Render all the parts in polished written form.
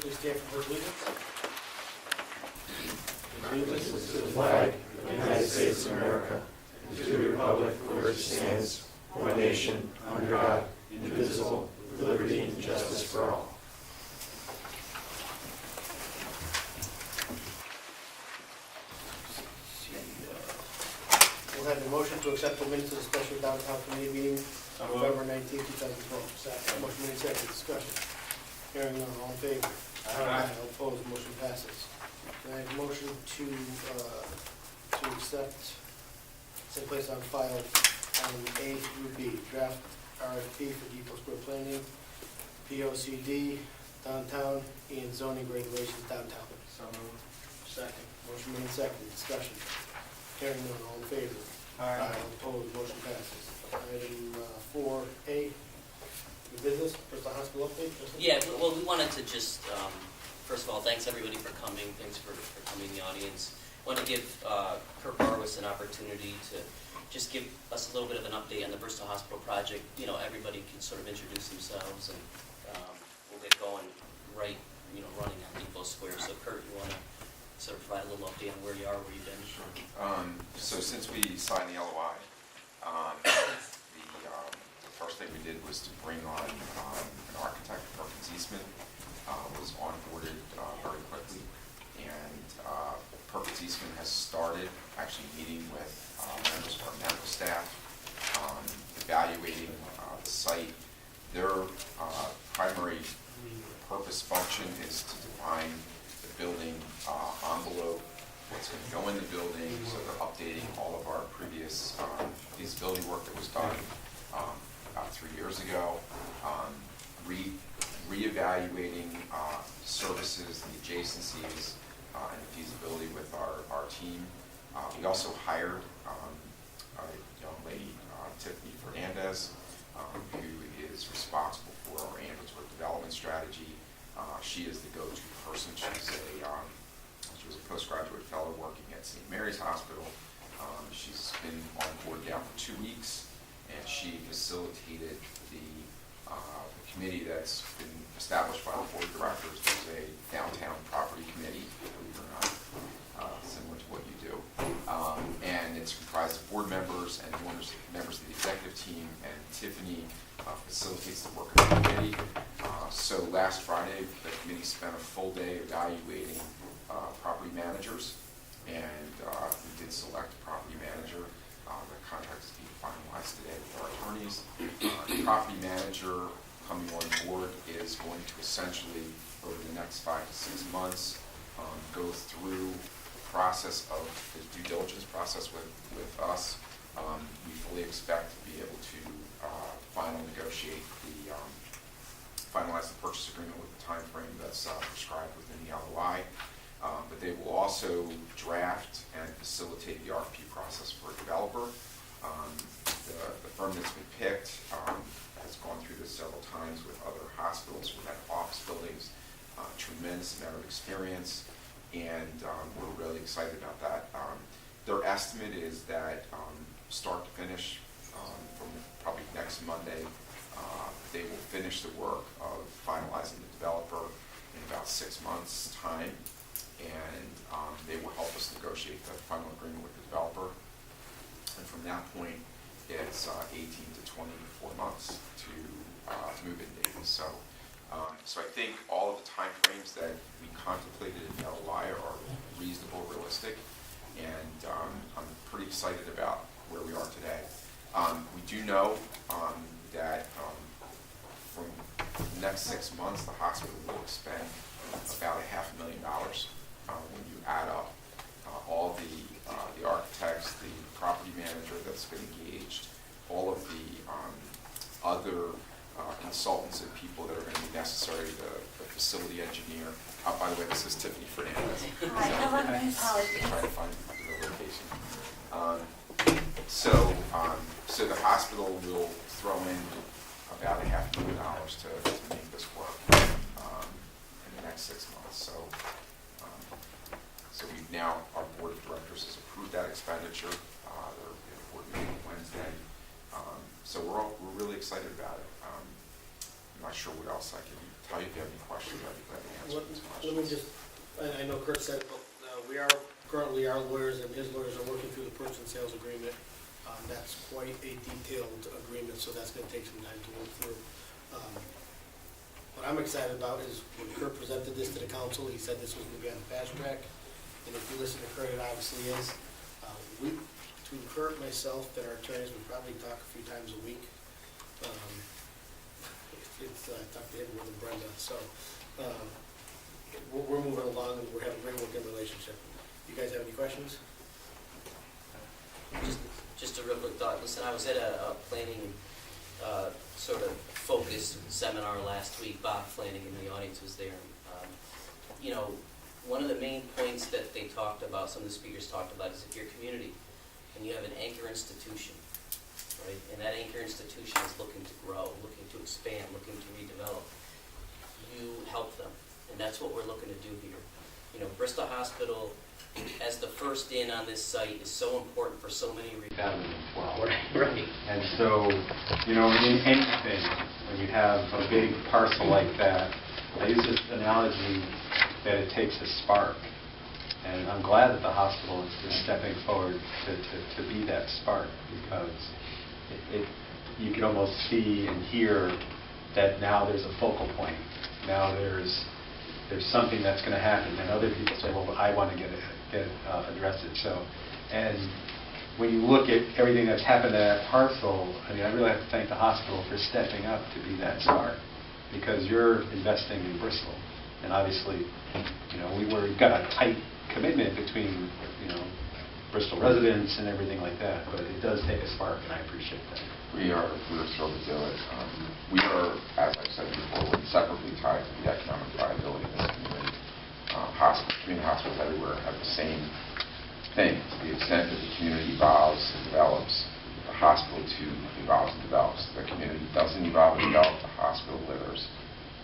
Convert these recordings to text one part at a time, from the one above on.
please stand for allegiance. Allegiance to the flag of the United States of America, and to the republic for which it stands, one nation, under God, indivisible, with liberty and justice for all. We'll have a motion to accept the minutes of the special downtown committee meeting November 19, 2012. Second. Motion made second. Discussion. Hearing none. All in favor? Aye. All opposed. Motion passes. Can I have a motion to accept, and place on file item A through B, draft RFP for Depot Square planning, POCD, downtown, and zoning regulations downtown. So moved. Second. Motion made second. Discussion. Hearing none. All in favor? Aye. All opposed. Motion passes. Item 4A, new business, Bristol Hospital update. Kristen? Yeah, well, we wanted to just, first of all, thanks everybody for coming. Thanks for coming, the audience. I want to give Kirk Barwis an opportunity to just give us a little bit of an update on the Bristol Hospital project. You know, everybody can sort of introduce themselves, and we'll get going right, running on Depot Square. So, Kurt, you want to sort of provide a little update on where you are, where you've been? Sure. So since we signed the LOI, the first thing we did was to bring on an architect, Perkins Eastman, was onboarded very quickly, and Perkins Eastman has started actually meeting with members of our medical staff, evaluating the site. Their primary purpose function is to define the building envelope, what's going to go in the building, so they're updating all of our previous feasibility work that was done about 3 years ago, reevaluating services, the adjacencies, and the feasibility with our team. We also hired a young lady, Tiffany Fernandez, who is responsible for our ambulatory development strategy. She is the go-to person. She was a postgraduate fellow working at St. Mary's Hospital. She's been on board now for 2 weeks, and she facilitated the committee that's been established by the board of directors. There's a downtown property committee, believe it or not, similar to what you do. And it's comprised of board members and members of the executive team, and Tiffany facilitates the work of the committee. So last Friday, the committee spent a full day evaluating property managers, and we did select a property manager. The contract is being finalized today with our attorneys. The property manager coming on board is going to essentially, over the next 5 to 6 months, go through the process of the due diligence process with us. We fully expect to be able to finalize the purchase agreement with the time frame that's prescribed within the LOI. But they will also draft and facilitate the RFP process for a developer. The firm that's been picked has gone through this several times with other hospitals who have office buildings, tremendous amount of experience, and we're really excited about that. Their estimate is that start to finish, from probably next Monday, they will finish the work of finalizing the developer in about 6 months' time, and they will help us negotiate the final agreement with the developer. And from that point, it's 18 to 24 months to move in date. So I think all of the timeframes that we contemplated in the LOI are reasonable, realistic, and I'm pretty excited about where we are today. We do know that from the next 6 months, the hospital will expend about $500,000 when you add up all the architects, the property manager that's been engaged, all of the other consultants and people that are going to be necessary, the facility engineer. By the way, this is Tiffany Fernandez. Hi, I apologize. Trying to find the location. So the hospital will throw in about $500,000 to make this work in the next 6 months. So we've now, our board of directors has approved that expenditure. They're board meeting Wednesday. So we're really excited about it. I'm not sure what else I can tell you if you have any questions. I'd be glad to answer these Let me questions. just, I know Kurt said it, but we are, currently our lawyers and his lawyers are working through the purchase and sales agreement. That's quite a detailed agreement, so that's gonna take some time to work through. What I'm excited about is when Kurt presented this to the council, he said this was gonna be on the fast track. And if you listen to Kurt, it obviously is. Between Kurt, myself, and our attorneys, we probably talk a few times a week. I talked to him with Brenda, so we're moving along and we're having a great working relationship. You guys have any questions? Just a real quick thought. Listen, I was at a planning sort of focused seminar last week. Bob Flanagan in the audience was there. You know, one of the main points that they talked about, some of the speakers talked about, is if your community and you have an anchor institution, right, and that anchor institution is looking to grow, looking to expand, looking to redevelop, you help them. And that's what we're looking to do here. You know, Bristol Hospital, as the first in on this site, is so important for so many reasons. That as well. Right. And so, you know, in anything, when you have a big parcel like that, I use this analogy that it takes a spark. And I'm glad that the hospital is stepping forward to be that spark, because you can almost see and hear that now there's a focal point. Now there's something that's going to happen, and other people say, well, I want to get address it. So, and when you look at everything that's happened to that parcel, I mean, I really have to thank the hospital for stepping up to be that spark, because you're investing in Bristol, and obviously, you know, we've got a tight commitment between, you know, Bristol residents and everything like that, but it does take a spark, and I appreciate that. We're thrilled to do it. We are, as I've said before, inseparably tied to the economic viability of this community. Community hospitals everywhere have the same thing. To the extent that the community evolves and develops, the hospital too evolves and develops. The community doesn't evolve and develop, the hospital withers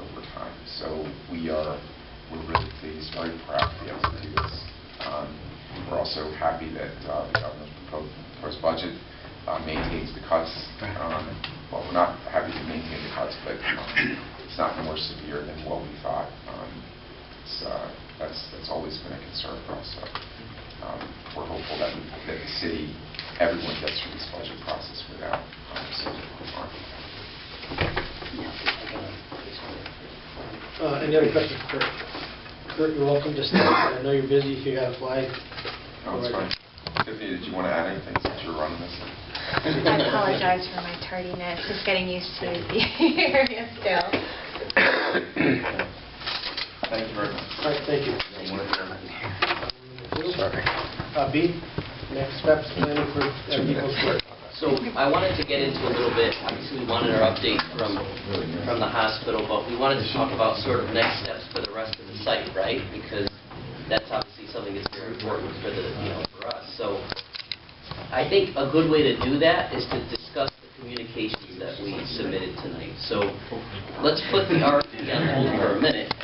over time. So we're really pleased, very proud to be able to do this. We're also happy that the governor's proposed budget maintains the cuts. Well, we're not happy to maintain the cuts, but it's not more severe than what we thought. That's always been a concern for us. So we're hopeful that the city, everyone gets through this budget process without significant harm. Any other questions for Kurt? Kurt, you're welcome to stay. I know you're busy if you got to fly. No, it's fine. Tiffany, did you want to add anything since you're running this? I apologize for my tardiness. Just getting used to the area still. Thank you very much. All right, thank you. Sorry. B, next steps planning for Depot Square. So I wanted to get into a little bit, obviously we wanted our update from the hospital, but we wanted to talk about sort of next steps for the rest of the site, right? Because that's obviously something that's very important for for us. So I think a good way to do that is to discuss the communications that we submitted tonight. So let's put the RFP on hold for a minute.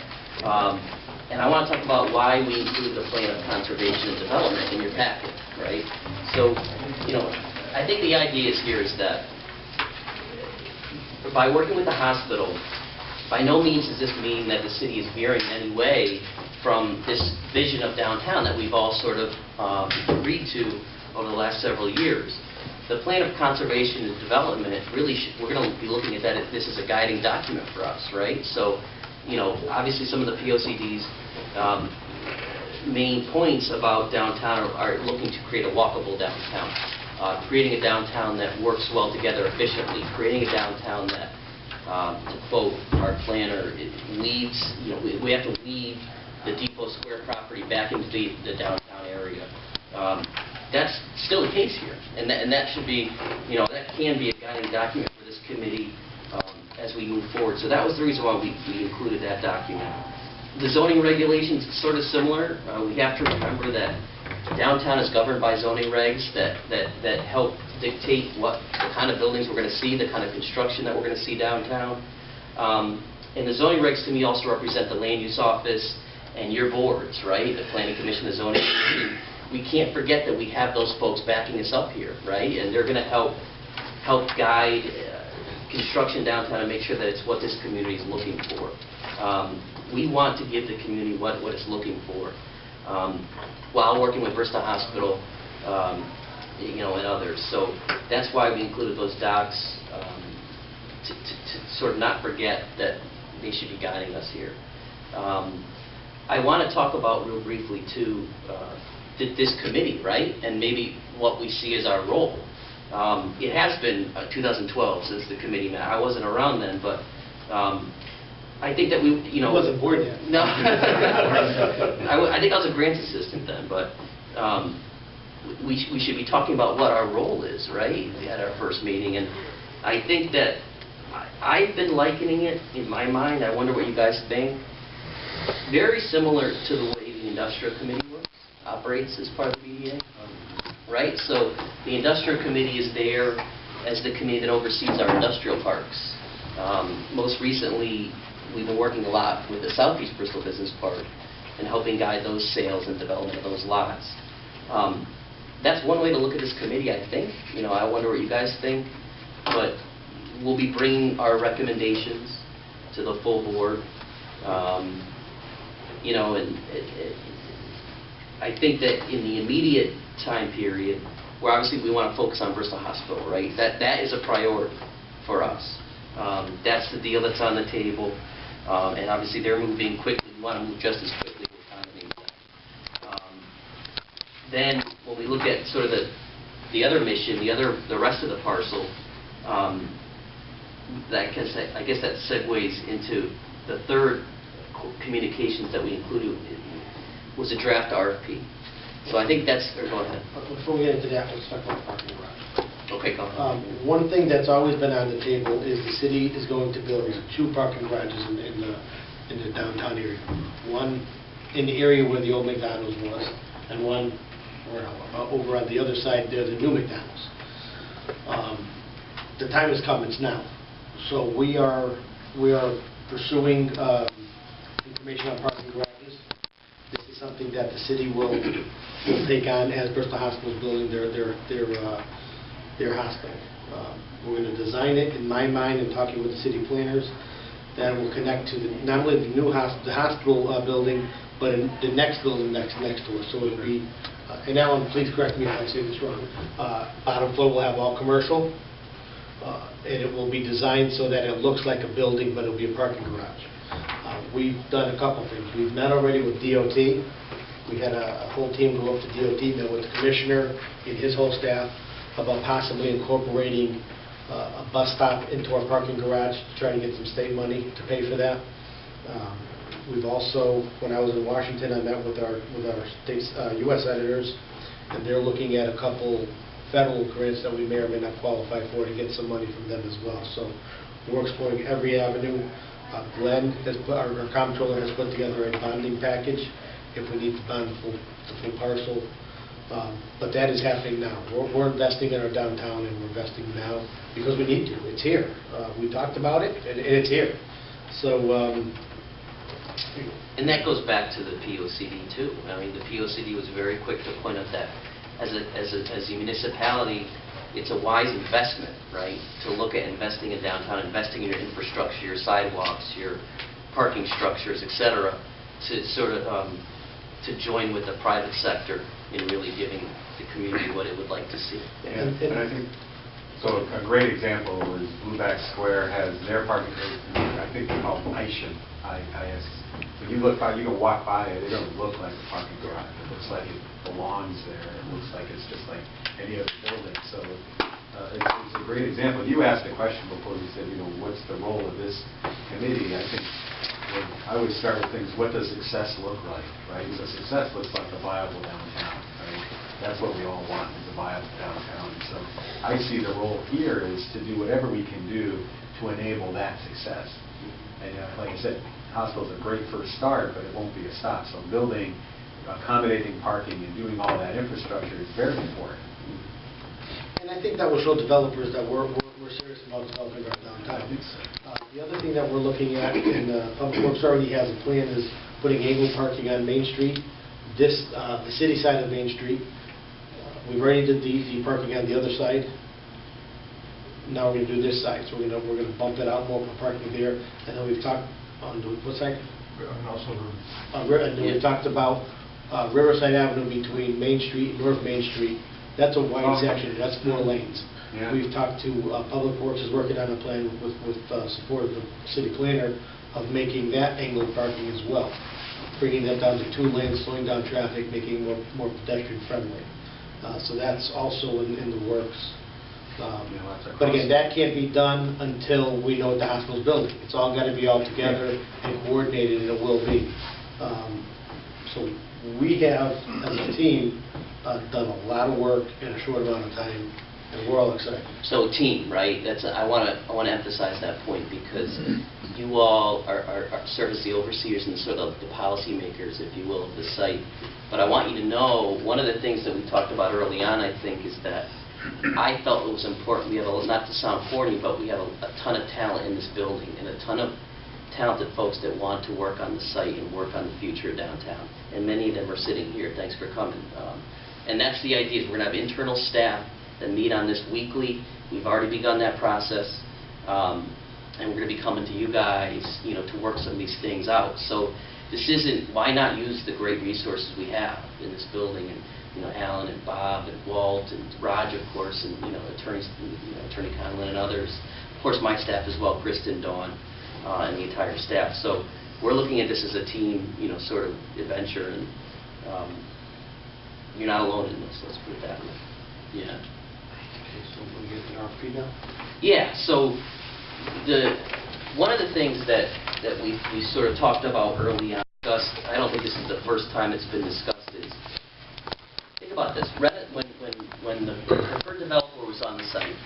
And I want to talk about why we include the plan of conservation and development in your packet, right? So, I think the idea here is that by working with the hospital, by no means does this mean that the city is veering in any way from this vision of downtown that we've all sort of agreed to over the last several years. The plan of conservation and development really we're going to be looking at that. This is a guiding document for us, right? So, obviously some of the POCD's main points about downtown are looking to create a walkable downtown, creating a downtown that works well together efficiently, creating a downtown that, to quote our planner, it weaves, we have to weave the Depot Square property back into the downtown area. That's still the case here, and that should be, that can be a guiding document for this committee as we move forward. So that was the reason why we included that document. The zoning regulations is sort of similar. We have to remember that downtown is governed by zoning regs that help dictate what the kind of buildings we're going to see, the kind of construction that we're going to see downtown. And the zoning regs to me also represent the land use office and your boards, right? The Planning Commission, the Zoning Commission. We can't forget that we have those folks backing us up here, right? And they're going to help guide construction downtown and make sure that it's what this community is looking for. We want to give the community what it's looking for, while working with Bristol Hospital, and others. So that's why we included those docs, to sort of not forget that they should be guiding us here. I want to talk about real briefly too, this committee, right? And maybe what we see as our role. It has been 2012 since the committee met. I wasn't around then, but I think that we, I wasn't born yet. No. I think I was a grants assistant then, but we should be talking about what our role is, right, at our first meeting. And I think that I've been likening it, in my mind, I wonder what you guys think, very similar to the way the industrial committee works, operates as part of the BDA, right? So the industrial committee is there as the committee that oversees our industrial parks. Most recently, we've been working a lot with the Southeast Bristol Business Park and helping guide those sales and development of those lots. That's one way to look at this committee, I think. I wonder what you guys think. But we'll be bringing our recommendations to the full board. And I think that in the immediate time period, where obviously we want to focus on Bristol Hospital, right? That is a priority for us. That's the deal that's on the table. And obviously they're moving quickly. We want to move just as quickly to accommodate that. Then when we look at sort of the other mission, the rest of the parcel, I guess that segues into the third communications that we included was a draft RFP. So I think that's, go ahead. Before we get into that, let's talk about the parking garage. Okay, go ahead. One thing that's always been on the table is the city is going to build 2 parking garages in the downtown area. One in the area where the old McDonald's was, and one over on the other side there, the new McDonald's. The time has come, it's now. So we are pursuing information on parking garages. This is something that the city will take on as Bristol Hospital is building their hospital. We're going to design it, in my mind, and talking with the city planners, that will connect to not only the new hospital building, but in the next building next to it. So it will be, and Alan, please correct me if I say this wrong, bottom floor will have all commercial, and it will be designed so that it looks like a building, but it will be a parking garage. We've done a couple things. We've met already with DOT. We had a whole team go up to DOT, met with the commissioner and his whole staff about possibly incorporating a bus stop into our parking garage to try to get some state money to pay for that. We've also, when I was in Washington, I met with our state's U.S. editors, and they're looking at a couple federal grants that we may or may not qualify for to get some money from them as well. So we're exploring every avenue. Glenn, our comptroller, has put together a bonding package if we need to bond the full parcel. But that is happening now. We're investing in our downtown, and we're investing now because we need to. It's here. We talked about it, and it's here. So. And that goes back to the POCD too. I mean, the POCD was very quick to point out that as a municipality, it's a wise investment, right, to look at investing in downtown, investing in your infrastructure, your sidewalks, your parking structures, et cetera, to sort of to join with the private sector in really giving the community what it would like to see. And I think, so a great example is Blueback Square has their parking garage. I think they're called ISHN. When you look by, you can walk by it, it doesn't look like a parking garage. It looks like it belongs there. It looks like it's just like any other building. So it's a great example. You asked a question before. You said, what's the role of this committee? I think I always start with things, what does success look like, right? So success looks like a viable downtown, right? That's what we all want, is a viable downtown. So I see the role here is to do whatever we can do to enable that success. And like I said, hospital's a great first start, but it won't be a stop. So building, accommodating parking, and doing all that infrastructure is very important. And I think that will show developers that we're serious about developing our downtown. The other thing that we're looking at, and Public Works already has a plan, is putting angle parking on Main Street. The city side of Main Street. We've already did the parking on the other side. Now we're going to do this side, so we're going to bump it out more for parking there. And then we've talked On what side? Also, And then we talked about Riverside Avenue between Main Street and North Main Street. That's a wide section, that's 4 lanes. Yeah. We've talked to, Public Works is working on a plan with support of the city planner of making that angled parking as well. Bringing that down to 2 lanes, slowing down traffic, making it more pedestrian friendly. So that's also in the works. But again, that can't be done until we know what the hospital's building. It's all got to be all together and coordinated, and it will be. So we have, as a team, done a lot of work in a short amount of time, and we're all excited. So team, right? I want to emphasize that point because you all are serve as the overseers and sort of the policymakers, if you will, of the site. But I want you to know one of the things that we talked about early on, I think, is that I felt it was important. We have not to sound corny, but we have a ton of talent in this building and a ton of talented folks that want to work on the site and work on the future of downtown. And many of them are sitting here. Thanks for coming. And that's the idea. Is we're going to have internal staff that meet on this weekly. We've already begun that process. And we're going to be coming to you guys, to work some of these things out. So this isn't, why not use the great resources we have in this building? And Alan and Bob and Walt and Raj, of course, and attorneys, Attorney Conlon and others. Of course, my staff as well, Kristen, Dawn, and the entire staff. So we're looking at this as a team, sort of adventure, and you're not alone in this. Let's put it that way. Yeah. Okay, so we get the RFP now? Yeah. So one of the things that we sort of talked about early on, I don't think this is the first time it's been discussed, is think about this. When the preferred developer was on the site,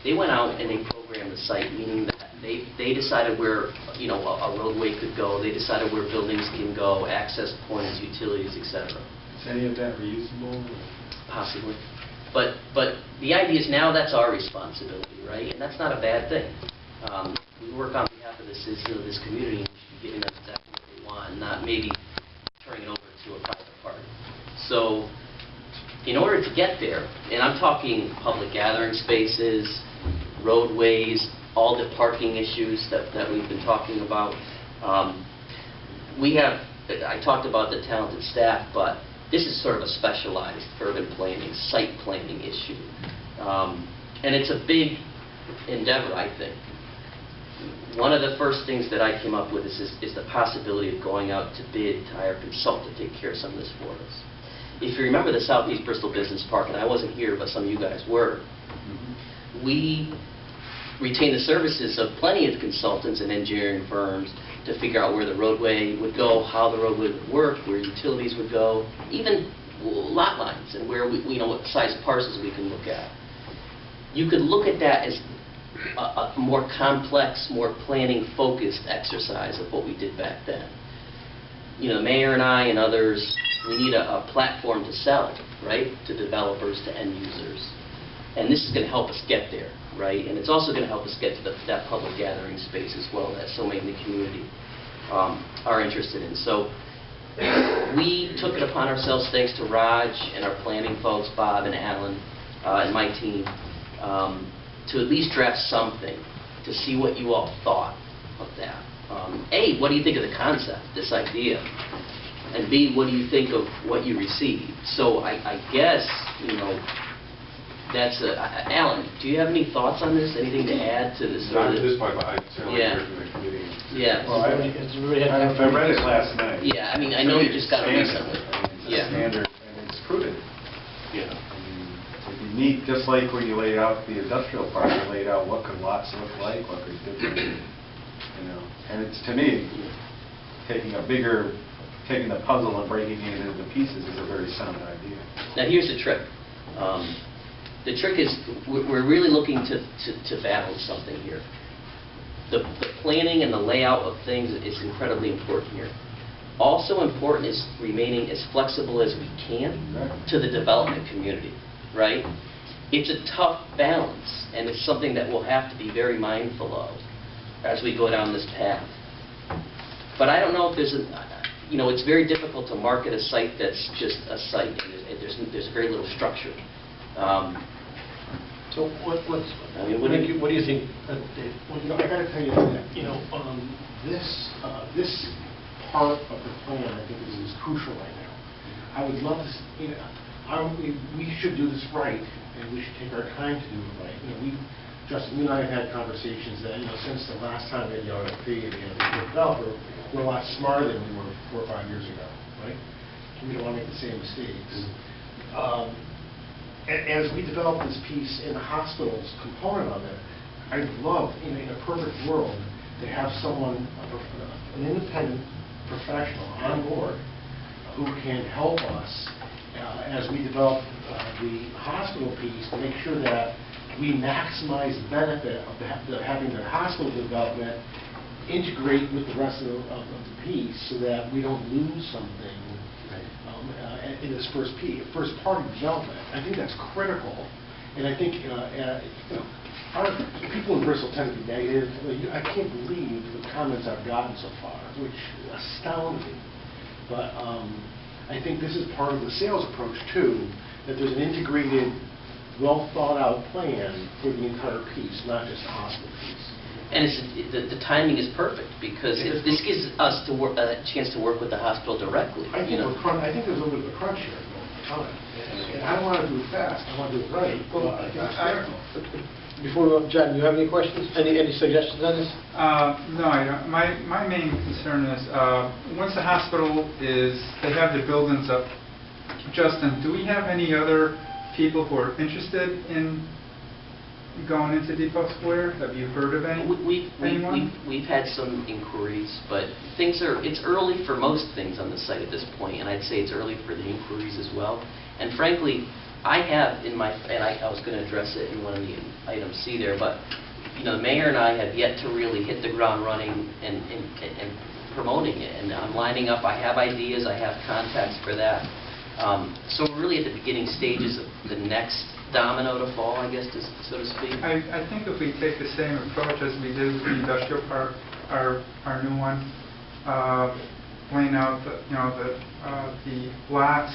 they went out and they programmed the site, meaning that they decided where a roadway could go, they decided where buildings can go, access points, utilities, etc. is any of that reusable? Possibly. But the idea is now that's our responsibility, right? And that's not a bad thing. We work on behalf of this community, and we should be giving them exactly what they want, and not maybe turning it over to a private party. So in order to get there, and I'm talking public gathering spaces, roadways, all the parking issues that we've been talking about. I talked about the talented staff, but this is sort of a specialized urban planning, site planning issue. And it's a big endeavor, I think. One of the first things that I came up with is the possibility of going out to bid to hire a consultant to take care of some of this for us. If you remember the Southeast Bristol Business Park, and I wasn't here, but some of you guys were, we retained the services of plenty of consultants and engineering firms to figure out where the roadway would go, how the roadway would work, where utilities would go, even lot lines, and where what size parcels we can look at. You could look at that as a more complex, more planning-focused exercise of what we did back then. The mayor and I and others, we need a platform to sell, right, to developers, to end users. And this is going to help us get there, right? And it's also going to help us get to that public gathering space as well that so many in the community are interested in. So we took it upon ourselves, thanks to Raj and our planning folks, Bob and Alan, and my team, to at least draft something to see what you all thought of that. A, what do you think of the concept, this idea? And B, what do you think of what you received? So I guess, that's Alan, do you have any thoughts on this? Anything to add to this? Not at this point, but I certainly heard from the committee. Yeah. Well, I read it last night. Yeah, I mean, I know you just got it recently. Yeah. Standard, and it's prudent. Yeah. I mean, it's unique, just like when you laid out the industrial park, you laid out what could lots look like, what could different, And it's, to me, taking the puzzle and breaking it into pieces is a very sound idea. Now, here's the trick. The trick is we're really looking to battle something here. The planning and the layout of things is incredibly important here. Also important is remaining as flexible as we can to the development community, right? It's a tough balance, and it's something that we'll have to be very mindful of as we go down this path. But I don't know if there's it's very difficult to market a site that's just a site, and there's very little structure. So what's, I mean, what do you think, Dave? Well, I got to tell you that, this part of the plan, I think, is crucial right now. I would love to, we should do this right, and we should take our time to do it right. Justin, you and I have had conversations that, since the last time we had the RFP and the developer, we're a lot smarter than we were 4 or 5 years ago, right? We don't want to make the same mistakes. As we develop this piece in the hospital's component of it, I'd love, in a perfect world, to have someone, an independent professional on board who can help us as we develop the hospital piece to make sure that we maximize the benefit of having the hospital development integrate with the rest of the piece so that we don't lose something in this first part of development. I think that's critical, and I think people in Bristol tend to be negative. I can't believe the comments I've gotten so far, which astound me. But I think this is part of the sales approach too, that there's an integrated, well thought out plan for the entire piece, not just the hospital piece. And the timing is perfect, because this gives us a chance to work with the hospital directly. I think there's a little bit of a crunch here at time, and I don't want to do it fast. I want to do it right. Well, I think it's critical. Before we go, John, do you have any questions? Any suggestions on this? No, I don't. My main concern is once the hospital they have the buildings up. Justin, do we have any other people who are interested in going into Depot Square? Have you heard of anyone? We've had some inquiries, but it's early for most things on the site at this point, and I'd say it's early for the inquiries as well. And frankly, I have in my, and I was going to address it in one of the items C there, but the mayor and I have yet to really hit the ground running and promoting it. And I'm lining up. I have ideas. I have contacts for that. So we're really at the beginning stages of the next domino to fall, I guess, so to speak. I think if we take the same approach as we did with the industrial park, our new one, laying out the lots,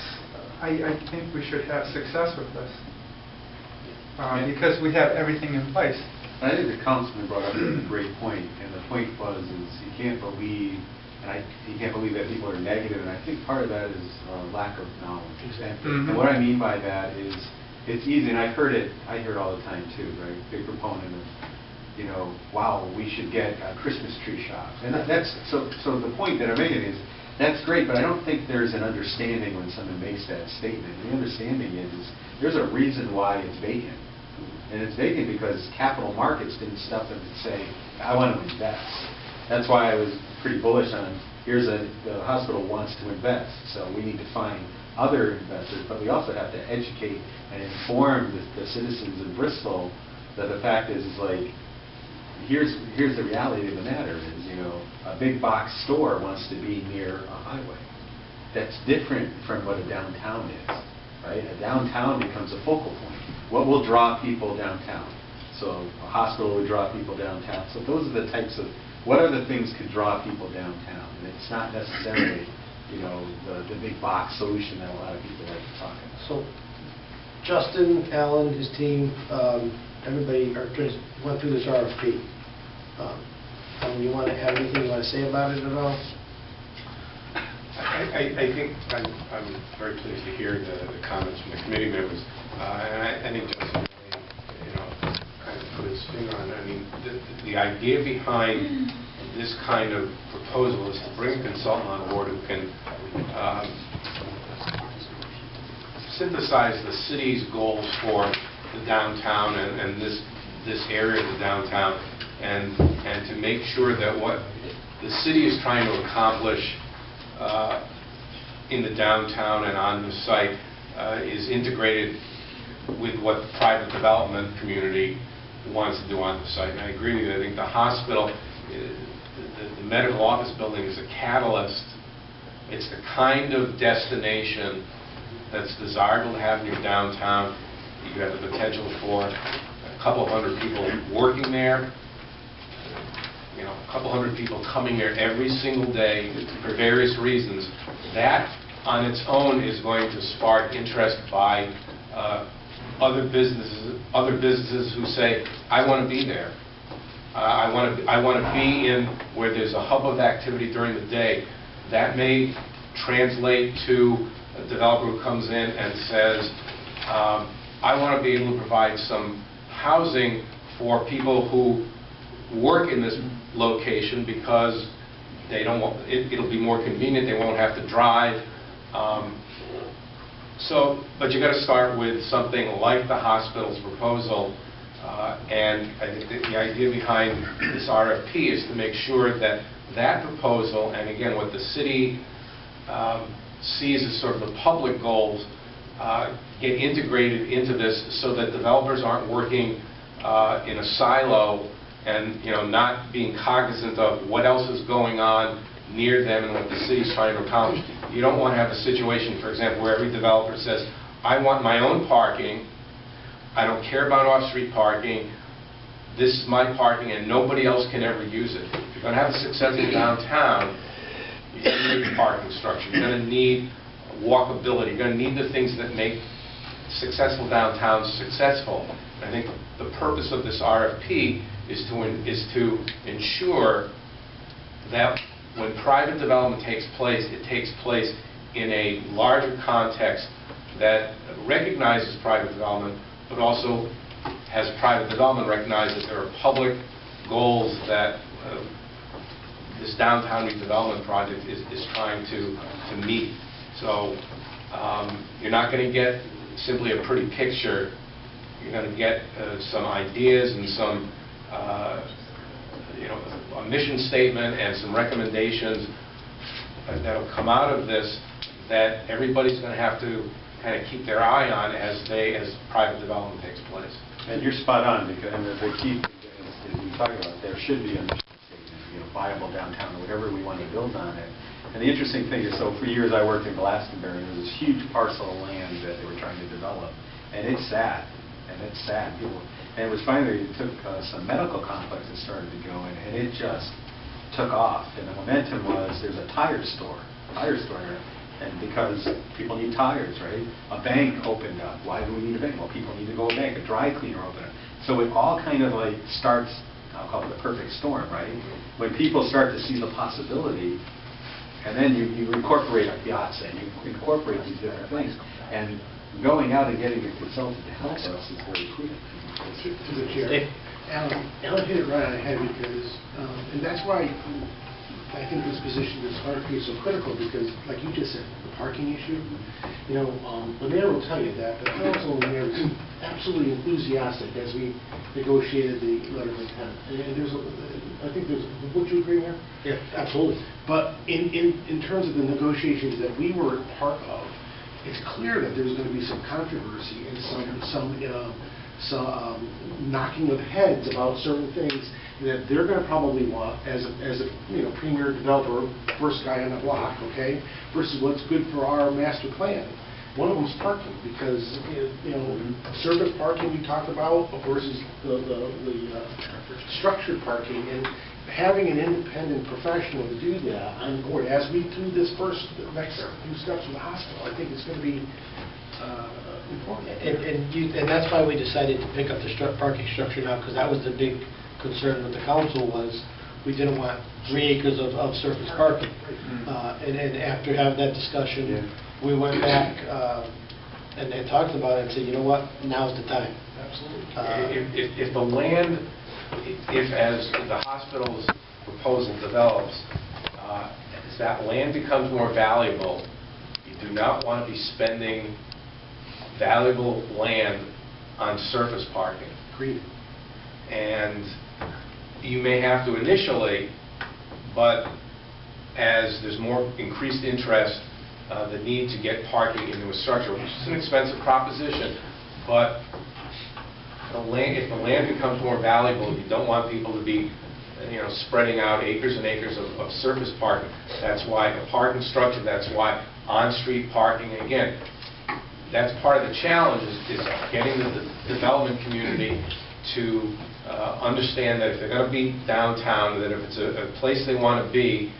I think we should have success with this because we have everything in place. I think the councilman brought up a great point, and the point was you can't believe. You can't believe that people are negative, and I think part of that is lack of knowledge. Exactly. Mm-hmm. And what I mean by that is it's easy, and I hear it all the time too, right? Big proponent of, wow, we should get Christmas tree shops. And that's so the point that I'm making is that's great, but I don't think there's an understanding when someone makes that statement. The understanding is there's a reason why it's vacant. And it's vacant because capital markets didn't step in and say, I want to invest. That's why I was pretty bullish on, the hospital wants to invest, so we need to find other investors, but we also have to educate and inform the citizens of Bristol that the fact is like, here's the reality of the matter is, a big box store wants to be near a highway. That's different from what a downtown is, right? A downtown becomes a focal point. What will draw people downtown? So a hospital would draw people downtown. So those are the types of, what other things could draw people downtown? And it's not necessarily, the big box solution that a lot of people like to talk about. So Justin, Alan, his team, everybody went through this RFP. You want to have anything you want to say about it at all? I think I'm very pleased to hear the comments from the committee members, and I think Justin really, kind of put his finger on it. I mean, the idea behind this kind of proposal is to bring a consultant on board who can synthesize the city's goals for the downtown and this area of the downtown, and to make sure that what the city is trying to accomplish in the downtown and on the site is integrated with what the private development community wants to do on the site. And I agree with you. I think the hospital, the medical office building is a catalyst. It's the kind of destination that's desirable to have in your downtown. You have the potential for a couple hundred people working there, a couple hundred people coming there every single day for various reasons. That on its own is going to spark interest by other businesses who say, I want to be there. I want to be in where there's a hub of activity during the day. That may translate to a developer who comes in and says, I want to be able to provide some housing for people who work in this location because they don't want, it'll be more convenient, they won't have to drive. But you got to start with something like the hospital's proposal, and I think that the idea behind this RFP is to make sure that that proposal, and again what the city sees as sort of the public goals, get integrated into this so that developers aren't working in a silo and not being cognizant of what else is going on near them and what the city's trying to accomplish. You don't want to have a situation, for example, where every developer says, I want my own parking, I don't care about off-street parking, this is my parking and nobody else can ever use it. If you're going to have a successful downtown, you're going to need parking structure, you're going to need walkability, you're going to need the things that make successful downtowns successful. I think the purpose of this RFP is to ensure that when private development takes place, it takes place in a larger context that recognizes private development, but also has private development recognize that there are public goals that this downtown redevelopment project is trying to meet. So you're not going to get simply a pretty picture. You're going to get some ideas and some a mission statement and some recommendations that'll come out of this that everybody's going to have to kind of keep their eye on as private development takes place. And you're spot on, because the key is we talk about there should be a mission statement, viable downtown, whatever we want to build on it. And the interesting thing is, so for years I worked in Glastonbury, and there was this huge parcel of land that they were trying to develop, and it's sad. And it was finally, it took some medical complexes started to go in, and it just took off. And the momentum was, there's a tire store there, and because people need tires, right? A bank opened up. Why do we need a bank? Well, people need to go to a bank. A dry cleaner opened up. So it all kind of like starts, I'll call it the perfect storm, right? When people start to see the possibility, and then you incorporate a piazza, and you incorporate these different things. And going out and getting a consultant to help us is very crucial. To the chair. Alan hit it right on the head because, and that's why I think this position, this RFP is so critical because, like you just said, the parking issue, the mayor will tell you that, but council and the mayor was absolutely enthusiastic as we negotiated the letter of intent. And would you agree, Mayor? Yeah, absolutely. But in terms of the negotiations that we were part of, it's clear that there's going to be some controversy and some knocking of heads about certain things that they're going to probably want as a premier developer, first guy on the block, okay, versus what's good for our master plan. One of them is parking, because service parking we talked about versus the structured parking, and having an independent professional to do that on board as we do this next few steps in the hospital, I think it's going to be important. And that's why we decided to pick up the parking structure now, because that was the big concern with the council, was we didn't want 3 acres of surface parking. And after having that discussion, we went back and talked about it and said, you know what, now's the time. Absolutely. If the land, as the hospital's proposal develops, as that land becomes more valuable, you do not want to be spending valuable land on surface parking. Agreed. And you may have to initially, but as there's more increased interest, the need to get parking into a structure, which is an expensive proposition, but if the land becomes more valuable, you don't want people to be spreading out acres and acres of surface parking. That's why a parking structure, that's why on-street parking. And again, that's part of the challenge is getting the development community to understand that if they're going to be downtown, that if it's a place they want to be,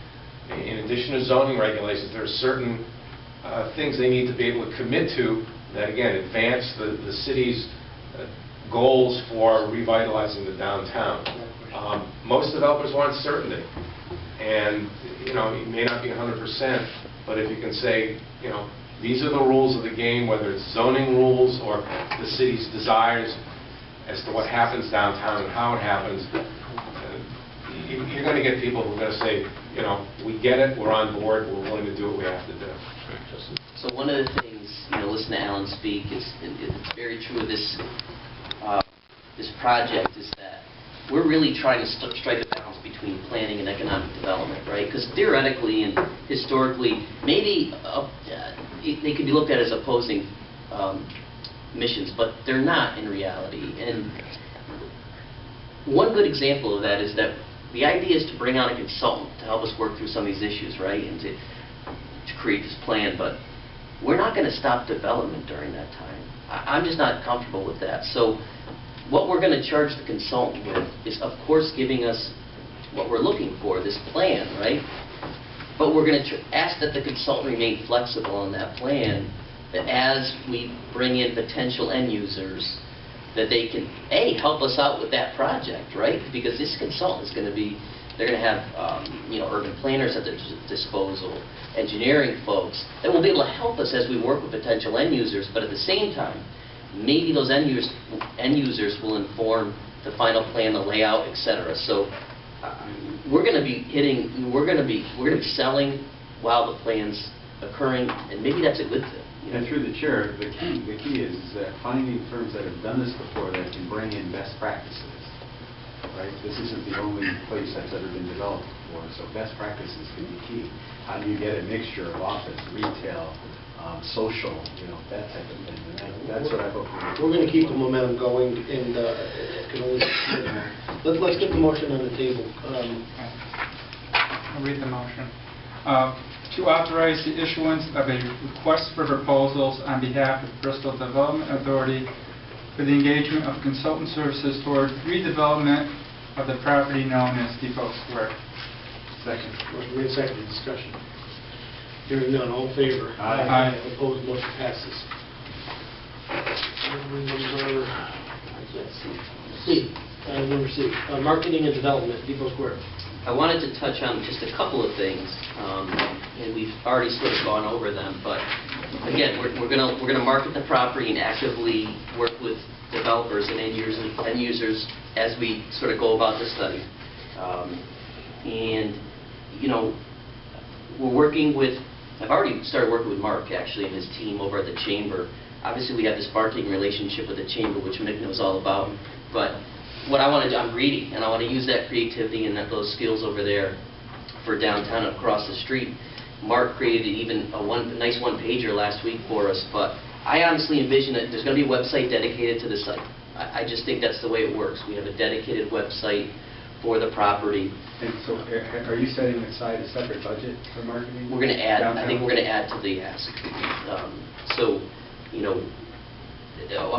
in addition to zoning regulations, there are certain things they need to be able to commit to that, again, advance the city's goals for revitalizing the downtown. Most developers want certainty, and it may not be 100%, but if you can say, these are the rules of the game, whether it's zoning rules or the city's desires as to what happens downtown and how it happens, you're going to get people who are going to say, we get it, we're on board, we're willing to do what we have to do. So one of the things, listen to Alan speak, it's very true of this project, is that we're really trying to strike a balance between planning and economic development, right? Because theoretically and historically, maybe they could be looked at as opposing missions, but they're not in reality. And one good example of that is that the idea is to bring on a consultant to help us work through some of these issues, right? And to create this plan, but we're not going to stop development during that time. I'm just not comfortable with that. So what we're going to charge the consultant with is, of course, giving us what we're looking for, this plan, right? But we're going to ask that the consultant remain flexible on that plan, that as we bring in potential end users, that they can, help us out with that project, right? Because this consultant is going to be, they're going to have, urban planners at their disposal, engineering folks, that will be able to help us as we work with potential end users, but at the same time, maybe those end users will inform the final plan, the layout, etc. So we're going to be selling while the plan's occurring, and maybe that's a good thing. And through the chair, the key is that finding firms that have done this before that can bring in best practices. Right? This isn't the only place that's ever been developed before, so best practices can be key. How do you get a mixture of office, retail, social, that type of thing? And that's what I hope We're going to keep the momentum going, and let's get the motion on the table. I'll read the motion. To authorize the issuance of a request for proposals on behalf of Bristol Development Authority for the engagement of consultant services toward redevelopment of the property known as Depot Square. Second. Motion made, seconded. Discussion. Hearing none. All in favor? Aye. Opposed? Motion passes. Number C. Marketing and development, Depot Square. I wanted to touch on just a couple of things, and we've already sort of gone over them. But again, we're going to market the property and actively work with developers and end users as we sort of go about the study. We're working with. I've already started working with Mark actually and his team over at the Chamber. Obviously, we have this marketing relationship with the Chamber, which Mick knows all about. But what I want to do, I'm greedy, and I want to use that creativity and those skills over there for downtown and across the street. Mark created even a nice one-pager last week for us, but I honestly envision that there's going to be a website dedicated to the site. I just think that's the way it works. We have a dedicated website for the property. And so are you setting aside a separate budget for marketing? We're going to add, downtown? I think we're going to add to the ask. I'm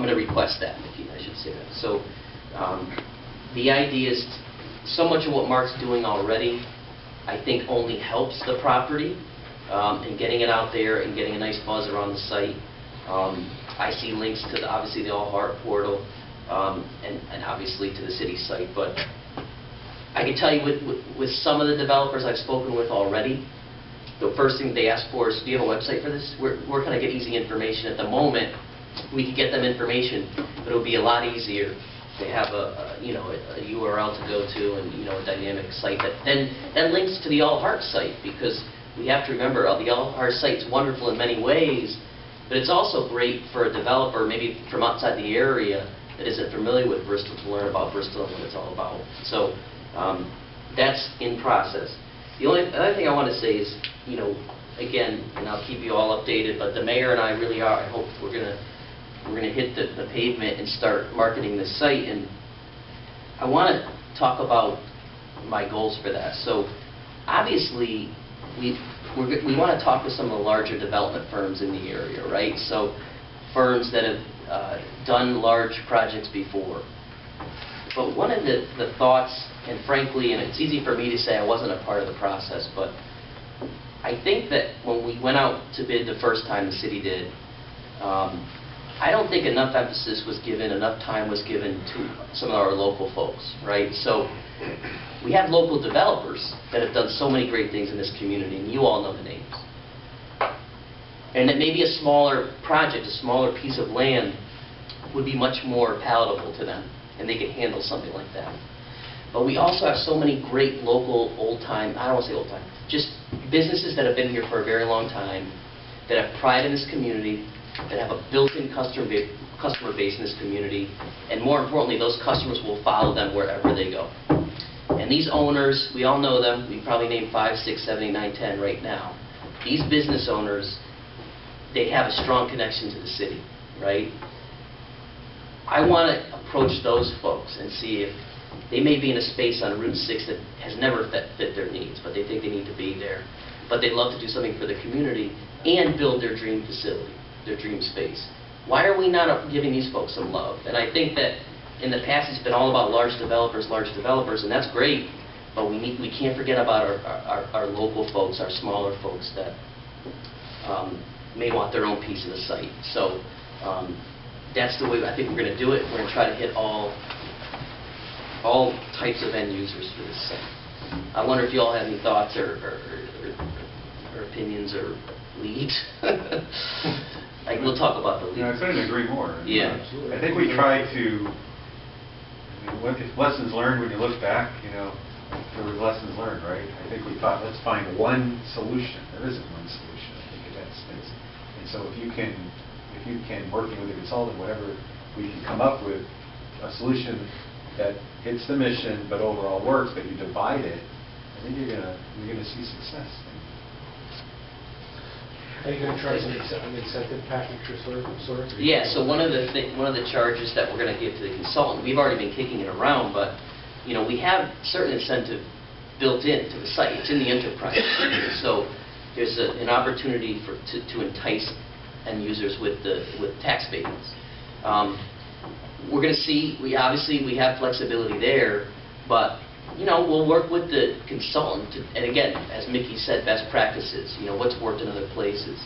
going to request that, Nikki, I should say that. So the idea is so much of what Mark's doing already, I think only helps the property in getting it out there and getting a nice buzz around the site. I see links to obviously the All Heart portal and obviously to the city site, but I can tell you with some of the developers I've spoken with already, the first thing they ask for is, do you have a website for this? Where can I get easy information? At the moment, we can get them information, but it would be a lot easier to have a URL to go to and a dynamic site that then links to the All Heart site, because we have to remember the All Heart site's wonderful in many ways, but it's also great for a developer maybe from outside the area that isn't familiar with Bristol to learn about Bristol and what it's all about. So that's in process. The other thing I want to say is, again, and I'll keep you all updated, but the mayor and I really are, I hope we're going to hit the pavement and start marketing the site. And I want to talk about my goals for that. So obviously, we want to talk to some of the larger development firms in the area, right? So firms that have done large projects before. But one of the thoughts, and frankly, and it's easy for me to say I wasn't a part of the process, but I think that when we went out to bid the first time the city did, I don't think enough emphasis was given, enough time was given to some of our local folks, right? So we have local developers that have done so many great things in this community, and you all know the names. And that maybe a smaller project, a smaller piece of land would be much more palatable to them, and they could handle something like that. But we also have so many great local old-time, I don't want to say old-time, just businesses that have been here for a very long time, that have pride in this community, that have a built-in customer base in this community, and more importantly, those customers will follow them wherever they go. And these owners, we all know them, we probably named 5, 6, 7, 8, 9, 10 right now. These business owners, they have a strong connection to the city, right? I want to approach those folks and see if they may be in a space on Route 6 that has never fit their needs, but they think they need to be there. But they'd love to do something for the community and build their dream facility, their dream space. Why are we not giving these folks some love? And I think that in the past it's been all about large developers, and that's great, but we can't forget about our local folks, our smaller folks that may want their own piece of the site. So that's the way I think we're going to do it. We're going to try to hit all types of end users for this site. I wonder if you all have any thoughts or opinions or leads. Like, we'll talk about the leads. I couldn't agree more. Yeah. I think we try to, if lessons learned when you look back, there were lessons learned, right? I think we thought, let's find one solution. There isn't one solution, I think, in that space. And so if you can, working with a consultant, whatever, we can come up with a solution that hits the mission but overall works, but you divide it, I think you're gonna see success. Are you going to try some incentive package or sort? Yeah, so one of the charges that we're going to give to the consultant, we've already been kicking it around, but we have certain incentive built into the site. It's in the enterprise. So there's an opportunity to entice end users with tax abatements. We're going to see, we have flexibility there, but we'll work with the consultant to, and again, as Mickey said, best practices, what's worked in other places.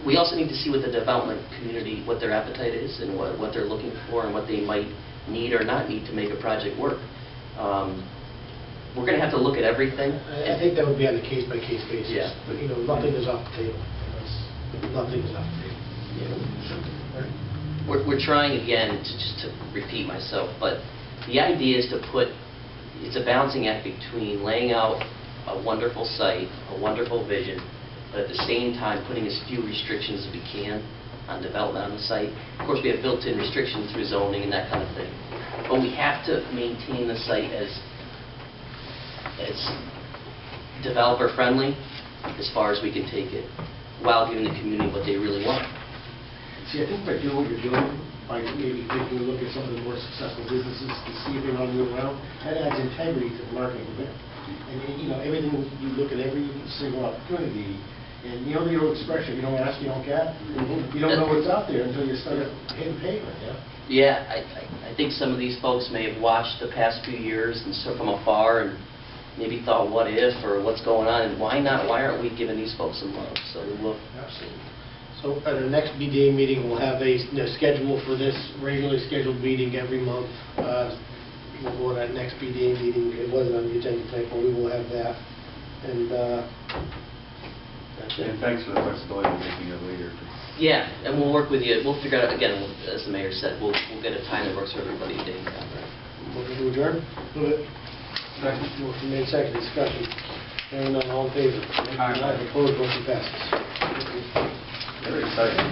We also need to see what the development community, what their appetite is and what they're looking for and what they might need or not need to make a project work. We're going to have to look at everything. I think that would be on a case-by-case basis. Yeah. But, nothing is off the table. Nothing is off the table. Yeah. We're trying again, just to repeat myself, but the idea is to it's a balancing act between laying out a wonderful site, a wonderful vision, but at the same time putting as few restrictions as we can on development on the site. Of course, we have built-in restrictions through zoning and that kind of thing. But we have to maintain the site as developer-friendly as far as we can take it, while giving the community what they really want. See, I think by doing what you're doing, by maybe taking a look at some of the more successful businesses to see if they want to move around, that adds integrity to the marketing event. And everything, you look at every single opportunity, and the old expression, you don't ask, you don't get. You don't know what's out there until you start hitting pavement, yeah? Yeah, I think some of these folks may have watched the past few years and so from afar and maybe thought, what if, or what's going on, and why not? Why aren't we giving these folks some love? So we will. Absolutely. So at our next BDA meeting, we'll have a schedule for this regularly scheduled meeting every month. We'll go to that next BDA meeting. It wasn't on the agenda tonight, but we will have that. And that's it. And thanks for the flexibility of making it later. Yeah, and we'll work with you. We'll figure out, again, as the mayor said, we'll get a time that works for everybody. Motion to adjourn? Move it. Second. Motion made, second. Discussion. Hearing none, all in favor? Aye. Opposed, motion passes. Very exciting.